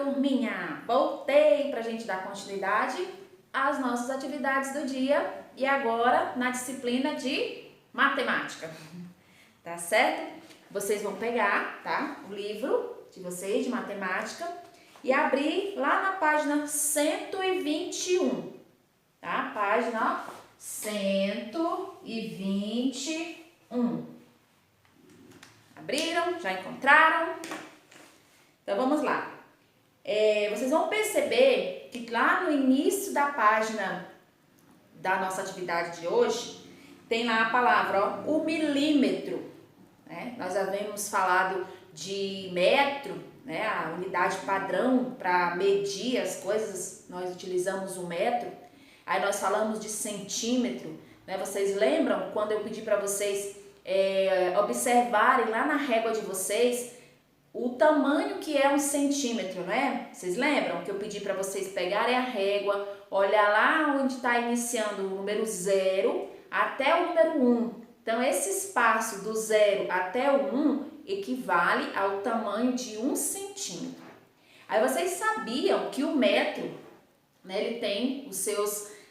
turminha! Voltei para a gente dar continuidade às nossas atividades do dia e agora na disciplina de matemática, tá certo? Vocês vão pegar, tá, o livro de vocês de matemática e abrir lá na página 121, tá? Página 121. Abriram? Já encontraram? Então vamos lá. Vocês vão perceber que lá no início da página da nossa atividade de hoje tem lá a palavra, ó, o milímetro, né? Nós havíamos falado de metro, né? A unidade padrão para medir as coisas, nós utilizamos o metro. Aí nós falamos de centímetro, né? Vocês lembram quando eu pedi para vocês observarem lá na régua de vocês o tamanho que é um centímetro, né? Vocês lembram que eu pedi para vocês pegarem a régua, olhar lá onde está iniciando o número 0 até o número 1. Então, esse espaço do 0 até o 1 equivale ao tamanho de 1 centímetro. Aí vocês sabiam que o metro, né, ele tem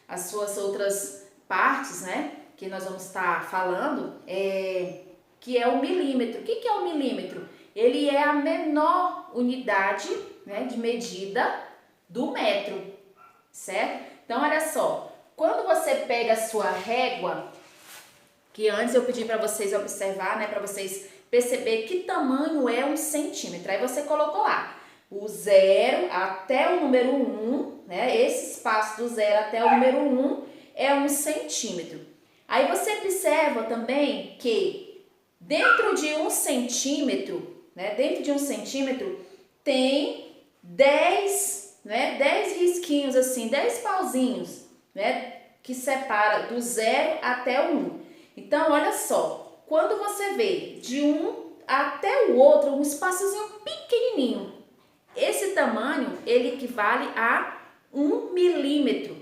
as suas outras partes, né? Que nós vamos estar falando, que é o milímetro. O que é o milímetro? Ele é a menor unidade, né, de medida do metro, certo? Então, olha só, quando você pega a sua régua, que antes eu pedi para vocês observar, né, para vocês perceber que tamanho é um centímetro. Aí você colocou lá o 0 até o número 1, né, esse espaço do 0 até o número 1 é 1 centímetro. Aí você observa também que dentro de 1 centímetro, né, dentro de 1 centímetro tem 10, né, 10 risquinhos assim, 10 pauzinhos, né, que separa do 0 até o 1. Então, olha só, quando você vê de um até o outro, um espaçozinho pequenininho, esse tamanho, ele equivale a 1 milímetro,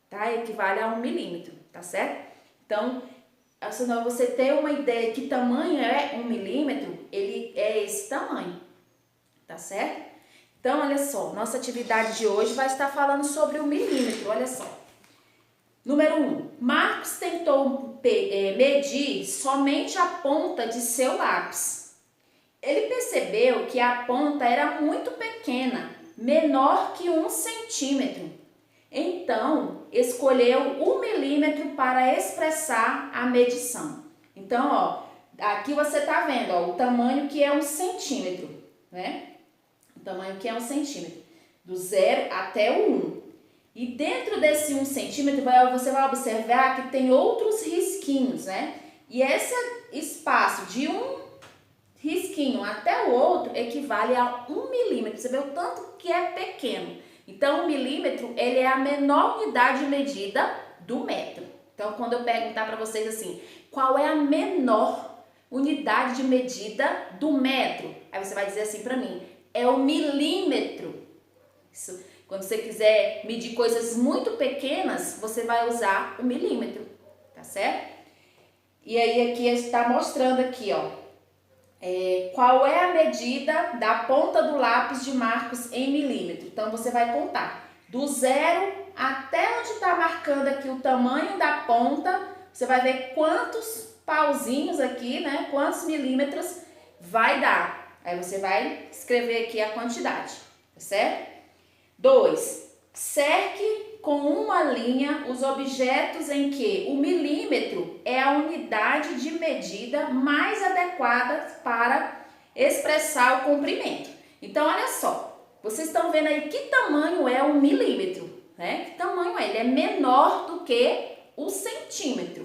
tá? Equivale a 1 milímetro, tá certo? Então, senão você ter uma ideia de que tamanho é 1 milímetro, ele é esse tamanho, tá certo? Então, olha só, nossa atividade de hoje vai estar falando sobre o milímetro, olha só. Número 1, Marcos tentou medir somente a ponta de seu lápis. Ele percebeu que a ponta era muito pequena, menor que 1 centímetro. Então, escolheu 1 milímetro para expressar a medição. Então, ó, aqui você está vendo, ó, o tamanho que é 1 centímetro, né? O tamanho que é 1 centímetro, do 0 até o 1. E dentro desse 1 centímetro, você vai observar que tem outros risquinhos, né? E esse espaço de um risquinho até o outro equivale a 1 milímetro. Você vê o tanto que é pequeno. Então, o milímetro, ele é a menor unidade de medida do metro. Então, quando eu perguntar para vocês assim, qual é a menor unidade de medida do metro? Aí você vai dizer assim para mim, é o milímetro. Isso. Quando você quiser medir coisas muito pequenas, você vai usar o milímetro, tá certo? E aí aqui está mostrando aqui, ó, qual é a medida da ponta do lápis de Marcos em milímetro. Então, você vai contar do 0 até onde está marcando aqui o tamanho da ponta, você vai ver quantos pauzinhos aqui, né, quantos milímetros vai dar. Aí você vai escrever aqui a quantidade, tá certo? 2. Cerque com uma linha os objetos em que o milímetro é a unidade de medida mais adequada para expressar o comprimento. Então, olha só, vocês estão vendo aí que tamanho é um milímetro, né? Que tamanho é? Ele é menor do que o centímetro.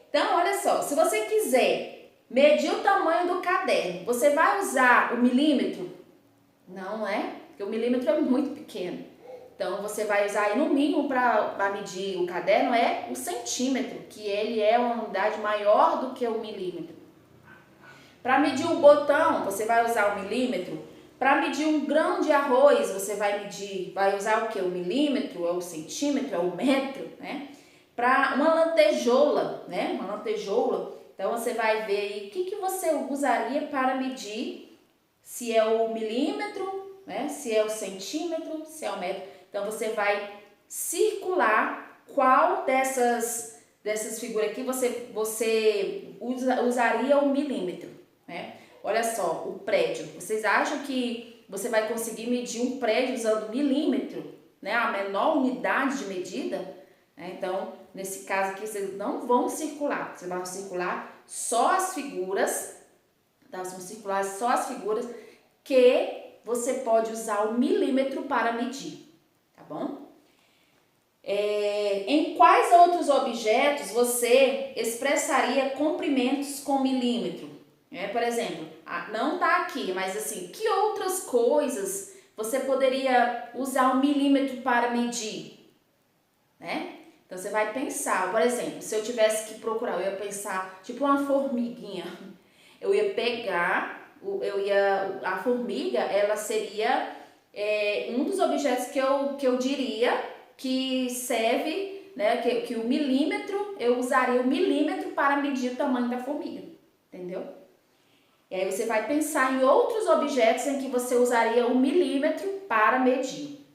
Então, olha só, se você quiser medir o tamanho do caderno, você vai usar o milímetro? Não é? Porque o milímetro é muito pequeno. Então, você vai usar aí no mínimo para medir o caderno é o centímetro, que ele é uma unidade maior do que o milímetro. Para medir o botão, você vai usar o milímetro. Para medir um grão de arroz, você vai usar o que? O milímetro, é o centímetro, é o metro, né? Para uma lantejoula, né? Uma lantejoula, então você vai ver aí o que você usaria para medir se é o milímetro, né? Se é o centímetro, se é o metro. Então, você vai circular qual dessas figuras aqui você usaria o milímetro, né? Olha só, o prédio. Vocês acham que você vai conseguir medir um prédio usando milímetro, né? A menor unidade de medida? Então, nesse caso aqui, vocês não vão circular. Vocês vão circular só as figuras, tá? Vocês vão circular só as figuras que você pode usar o milímetro para medir, tá bom? Em quais outros objetos você expressaria comprimentos com milímetro? Por exemplo, não tá aqui, mas assim, que outras coisas você poderia usar o milímetro para medir? Né? Então, você vai pensar, por exemplo, se eu tivesse que procurar, eu ia pensar, tipo uma formiguinha. Eu ia pegar, a formiga, ela seria um dos objetos que eu diria que serve, né, que o milímetro, eu usaria o milímetro para medir o tamanho da formiga, entendeu? E aí você vai pensar em outros objetos em que você usaria o milímetro para medir.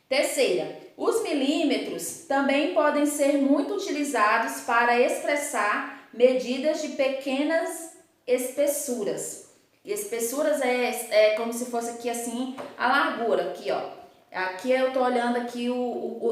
Terceira, os milímetros também podem ser muito utilizados para expressar medidas de pequenas espessuras. Espessuras é como se fosse aqui assim a largura, aqui ó. Aqui eu tô olhando aqui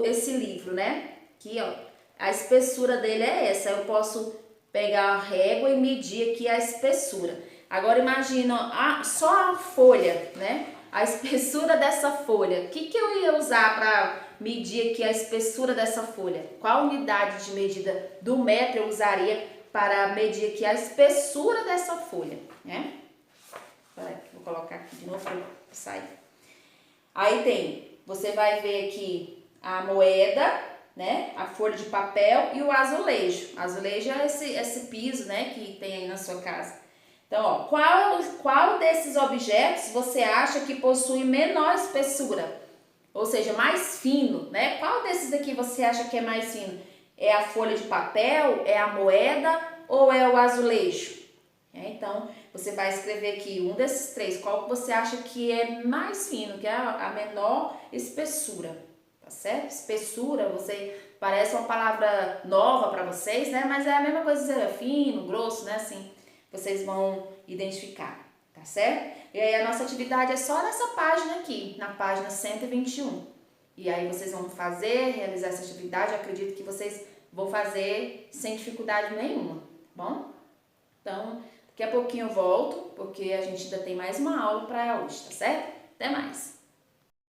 esse livro, né? Aqui ó, a espessura dele é essa. Eu posso pegar a régua e medir aqui a espessura. Agora imagina só a folha, né? A espessura dessa folha. O que eu ia usar para medir aqui a espessura dessa folha? Qual unidade de medida do metro eu usaria para medir aqui a espessura dessa folha, né? Peraí, vou colocar aqui de novo para sair. Aí você vai ver aqui a moeda, né? A folha de papel e o azulejo. Azulejo é esse piso, né? Que tem aí na sua casa. Então, ó, qual desses objetos você acha que possui menor espessura? Ou seja, mais fino, né? Qual desses aqui você acha que é mais fino? É a folha de papel, é a moeda ou é o azulejo? Então, você vai escrever aqui um desses três. Qual que você acha que é mais fino, que é a menor espessura, tá certo? Espessura, parece uma palavra nova para vocês, né? Mas é a mesma coisa, fino, grosso, né? Assim, vocês vão identificar, tá certo? E aí a nossa atividade é só nessa página aqui, na página 121. E aí vocês vão realizar essa atividade. Eu acredito que vocês vão fazer sem dificuldade nenhuma, tá bom? Então, daqui a pouquinho eu volto, porque a gente ainda tem mais uma aula para hoje, tá certo? Até mais!